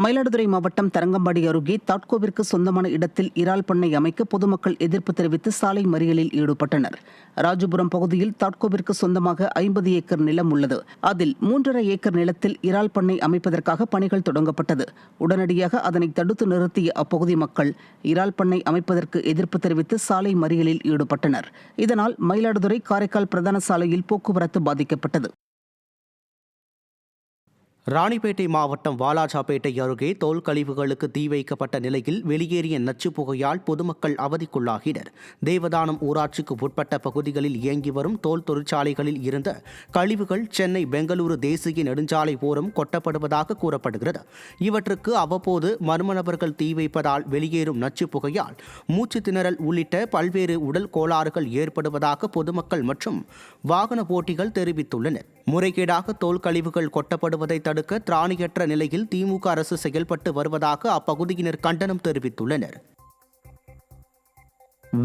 மயிலாடுதுறை மாவட்டம் தரங்கம்பாடி அருகே தாட்கோவிற்கு சொந்தமான இடத்தில் இறால் பண்ணை அமைக்க பொதுமக்கள் எதிர்ப்பு தெரிவித்து சாலை மறியலில் ஈடுபட்டனர். ராஜபுரம் பகுதியில் தாட்கோவிற்கு சொந்தமாக 50 ஏக்கர் நிலம் உள்ளது. அதில் 3.5 ஏக்கர் நிலத்தில் இறால் பண்ணை அமைப்பதற்காக பணிகள் தொடங்கப்பட்டது. உடனடியாக அதனை தடுத்து நிறுத்திய அப்பகுதி மக்கள் இறால் பண்ணை அமைப்பதற்கு எதிர்ப்பு தெரிவித்து சாலை மறியலில் ஈடுபட்டனர். இதனால் மயிலாடுதுறை காரைக்கால் பிரதான சாலையில் போக்குவரத்து பாதிக்கப்பட்டது. ராணிப்பேட்டை மாவட்டம் வாலாஜாபேட்டை அருகே தோல் கழிவுகளுக்கு தீ வைக்கப்பட்ட நிலையில் வெளியேறிய நச்சு புகையால் பொதுமக்கள் அவதிக்குள்ளாகினர். தேவதானம் ஊராட்சிக்கு உட்பட்ட பகுதிகளில் இயங்கி வரும் தோல் தொழிற்சாலைகளில் இருந்த கழிவுகள் சென்னை பெங்களூரு தேசிய நெடுஞ்சாலை ஓரம் கொட்டப்படுவதாக கூறப்படுகிறது. இவற்றுக்கு அவ்வப்போது மர்ம நபர்கள் தீ வைப்பதால் வெளியேறும் நச்சு புகையால் மூச்சு திணறல் உள்ளிட்ட பல்வேறு உடல் கோளாறுகள் ஏற்படுவதாக பொதுமக்கள் மற்றும் வாகன ஓட்டிகள் தெரிவித்துள்ளனர். முறைகேடாக தோல் கழிவுகள் கொட்டப்படுவதை தடுக்க திராணியற்ற நிலையில் திமுக அரசு செயல்பட்டு வருவதாக அப்பகுதியினர் கண்டனம் தெரிவித்துள்ளனர்.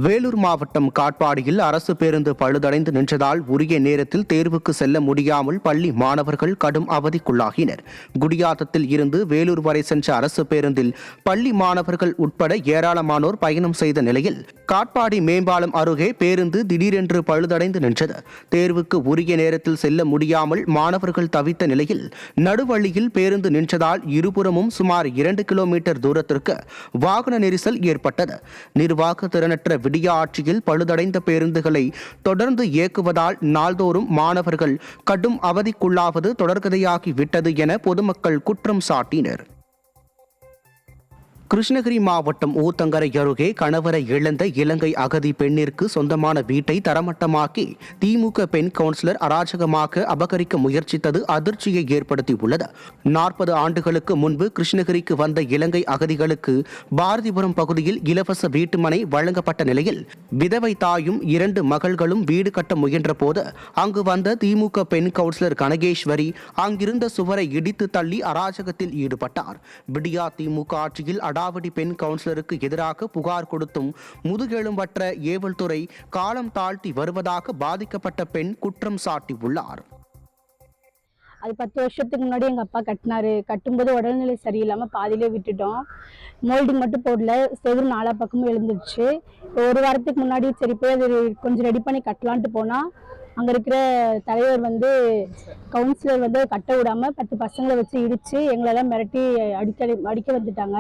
வேலூர் மாவட்டம் காட்பாடியில் அரசு பேருந்து பழுதடைந்து நின்றதால் உரிய நேரத்தில் தேர்வுக்கு செல்ல முடியாமல் பள்ளி மாணவர்கள் கடும் அவதிக்குள்ளாகினர். குடியாத்தத்தில் இருந்து வேலூர் வரை சென்ற அரசு பேருந்தில் பள்ளி மாணவர்கள் உட்பட ஏராளமானோர் பயணம் செய்த நிலையில் காட்பாடி மேம்பாலம் அருகே பேருந்து திடீரென்று பழுதடைந்து நின்றது. தேர்வுக்கு உரிய நேரத்தில் செல்ல முடியாமல் மாணவர்கள் தவித்த நிலையில் நடுவழியில் பேருந்து நின்றதால் இருபுறமும் சுமார் 2 கிலோமீட்டர் தூரத்திற்கு வாகன நெரிசல் ஏற்பட்டது. நிர்வாக திறனற்ற விடிய ஆட்சியில் பழுதடைந்த பேருந்துகளை தொடர்ந்து இயக்குவதால் நாள்தோறும் மாணவர்கள் கடும் அவதிக்குள்ளாவது தொடர்கதையாகி விட்டது என பொதுமக்கள் குற்றம் சாட்டினர். கிருஷ்ணகிரி மாவட்டம் ஊத்தங்கரை அருகே கணவரை இழந்த இலங்கை அகதி பெண்ணிற்கு சொந்தமான வீட்டை தரமட்டமாக்கி திமுக பெண் கவுன்சிலர் அராஜகமாக அபகரிக்க முயற்சித்தது அதிர்ச்சியை ஏற்படுத்தியுள்ளது. 40 ஆண்டுகளுக்கு முன்பு கிருஷ்ணகிரிக்கு வந்த இலங்கை அகதிகளுக்கு பாரதிபுரம் பகுதியில் இலவச வீட்டுமனை வழங்கப்பட்ட நிலையில் விதவை தாயும் 2 மகள்களும் வீடு கட்ட முயன்ற போது அங்கு வந்த திமுக பெண் கவுன்சிலர் கனகேஸ்வரி அங்கிருந்த சுவரை இடித்து தள்ளி அராஜகத்தில் ஈடுபட்டார். விடியா திமுக ஆட்சியில் அடாவடி பெண் கவுன்சிலருக்கு எதிராக புகார் கொடுத்தும் முதுகெலும்பற்ற ஏவல்துறை காலம் தாழ்த்தி வருவதாக பாதிக்கப்பட்ட பெண் குற்றம் சாட்டியுள்ளார். அது 10 வருஷத்துக்கு முன்னாடி எங்கள் அப்பா கட்டினாரு. கட்டும்போது உடல்நிலை சரியில்லாமல் பாதியிலே விட்டுட்டோம். மோல்டிங் மட்டும் போடல, செவரு 4 பக்கமும் எழுந்துருச்சு. ஒரு வாரத்துக்கு முன்னாடி சரி போய் அது கொஞ்சம் ரெடி பண்ணி கட்டலான்ட்டு போனால் அங்கே இருக்கிற தலைவர் கவுன்சிலர் கட்ட விடாமல் 10 பசங்களை வச்சு இடித்து எங்களெல்லாம் மிரட்டி அடிக்க வந்துட்டாங்க.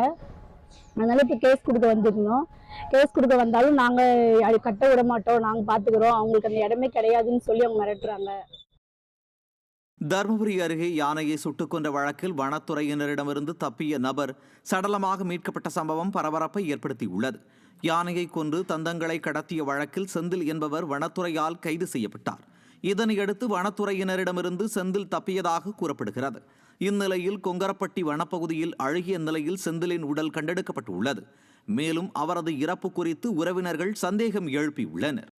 அதனால இப்போ கேஸ் கொடுக்க வந்திருந்தோம். கேஸ் கொடுக்க வந்தாலும் நாங்கள் கட்ட விட மாட்டோம், நாங்கள் பார்த்துக்கிறோம், அவங்களுக்கு அந்த இடமே கிடையாதுன்னு சொல்லி அவங்க மிரட்டுறாங்க. தருமபுரி அருகே யானையை சுட்டுக் கொன்ற வழக்கில் வனத்துறையினரிடமிருந்து தப்பிய நபர் சடலமாக மீட்கப்பட்ட சம்பவம் பரபரப்பை ஏற்படுத்தியுள்ளது. யானையை கொன்று தந்தங்களை கடத்திய வழக்கில் செந்தில் என்பவர் வனத்துறையால் கைது செய்யப்பட்டார். இதனையடுத்து வனத்துறையினரிடமிருந்து செந்தில் தப்பியதாக கூறப்படுகிறது. இந்நிலையில் கொங்கரப்பட்டி வனப்பகுதியில் அழுகிய நிலையில் செந்திலின் உடல் கண்டெடுக்கப்பட்டுள்ளது. மேலும் அவரது இறப்பு குறித்து உறவினர்கள் சந்தேகம் எழுப்பியுள்ளனர்.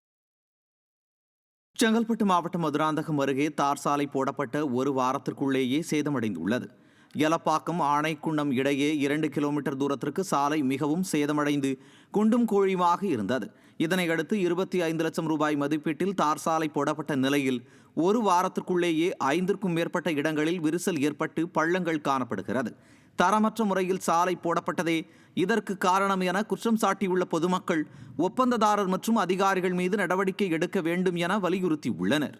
செங்கல்பட்டு மாவட்டம் மதுராந்தகம் அருகே தார் சாலை போடப்பட்ட ஒரு வாரத்திற்குள்ளேயே சேதமடைந்துள்ளது. எலப்பாக்கம் ஆணைக்குண்டம் இடையே 2 கிலோமீட்டர் தூரத்திற்கு சாலை மிகவும் சேதமடைந்து குண்டும் குழியுமாக இருந்தது. இதனையடுத்து 25 லட்சம் ரூபாய் மதிப்பீட்டில் தார் சாலை போடப்பட்ட நிலையில் ஒரு வாரத்திற்குள்ளேயே 5க்கும் மேற்பட்ட இடங்களில் விரிசல் ஏற்பட்டு பள்ளங்கள் காணப்படுகிறது. தரமற்ற முறையில் சாலை போடப்பட்டதே இதற்கு காரணம் என குற்றம் சாட்டியுள்ள பொதுமக்கள் ஒப்பந்ததாரர் மற்றும் அதிகாரிகள் மீது நடவடிக்கை எடுக்க வேண்டும் என வலியுறுத்தியுள்ளனர்.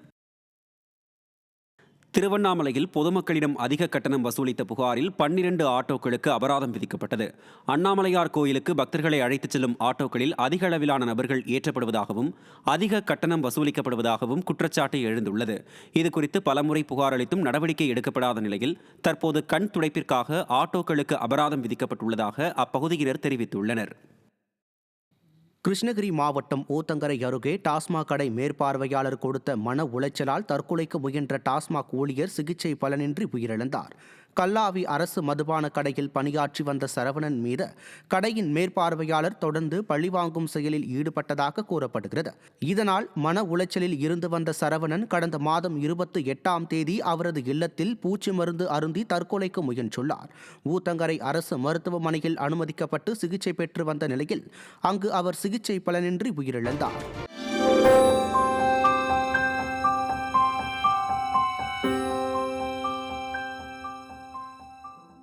திருவண்ணாமலையில் பொதுமக்களிடம் அதிக கட்டணம் வசூலித்த புகாரில் 12 ஆட்டோக்களுக்கு அபராதம் விதிக்கப்பட்டது. அண்ணாமலையார் கோயிலுக்கு பக்தர்களை அழைத்துச் செல்லும் ஆட்டோக்களில் அதிக அளவிலான நபர்கள் ஏற்றப்படுவதாகவும் அதிக கட்டணம் வசூலிக்கப்படுவதாகவும் குற்றச்சாட்டு எழுந்துள்ளது. இதுகுறித்து பலமுறை புகார் அளித்தும் நடவடிக்கை எடுக்கப்படாத நிலையில் தற்போது கண் துடைப்பிற்காக ஆட்டோக்களுக்கு அபராதம் விதிக்கப்பட்டுள்ளதாக அப்பகுதியினர் தெரிவித்துள்ளனர். கிருஷ்ணகிரி மாவட்டம் ஊத்தங்கரை அருகே டாஸ்மாக் கடை மேற்பார்வையாளர் கொடுத்த மன உளைச்சலால் தற்கொலைக்கு முயன்ற டாஸ்மாக் ஊழியர் சிகிச்சை பலனின்றி உயிரிழந்தார். கல்லாவி அரசு மதுபான கடையில் பணியாற்றி வந்த சரவணன் மீது கடையின் மேற்பார்வையாளர் தொடர்ந்து பழிவாங்கும் செயலில் ஈடுபட்டதாக கூறப்படுகிறது. இதனால் மன உளைச்சலில் இருந்து வந்த சரவணன் கடந்த மாதம் 28ஆம் தேதி அவரது இல்லத்தில் பூச்சி மருந்து அருந்தி தற்கொலைக்கு முயன்றுள்ளார். ஊத்தங்கரை அரசு மருத்துவமனையில் அனுமதிக்கப்பட்டு சிகிச்சை பெற்று வந்த நிலையில் அங்கு அவர் சிகிச்சை பலனின்றி உயிரிழந்தார்.